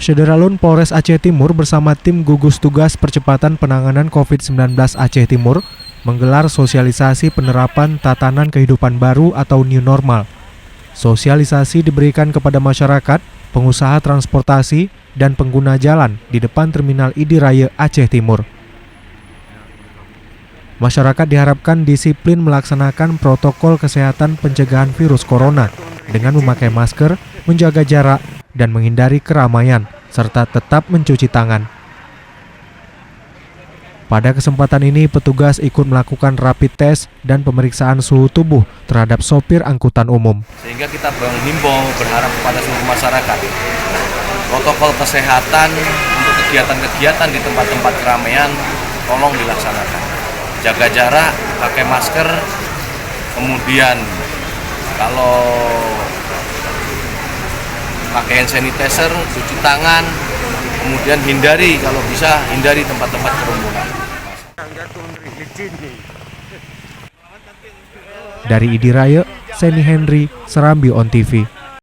Syederalun Polres Aceh Timur bersama tim gugus tugas percepatan penanganan COVID-19 Aceh Timur menggelar sosialisasi penerapan tatanan kehidupan baru atau new normal. Sosialisasi diberikan kepada masyarakat, pengusaha transportasi, dan pengguna jalan di depan Terminal ID Raya Aceh Timur. Masyarakat diharapkan disiplin melaksanakan protokol kesehatan pencegahan virus corona dengan memakai masker, menjaga jarak, dan menghindari keramaian, serta tetap mencuci tangan. Pada kesempatan ini, petugas ikut melakukan rapid test dan pemeriksaan suhu tubuh terhadap sopir angkutan umum. Sehingga kita menghimbau berharap kepada seluruh masyarakat, protokol kesehatan untuk kegiatan-kegiatan di tempat-tempat keramaian tolong dilaksanakan. Jaga jarak, pakai masker, kemudian kalau pakai hand sanitizer, cuci tangan, kemudian kalau bisa hindari tempat-tempat kerumunan. Dari ID Raya, Seni Henry, Serambi On TV.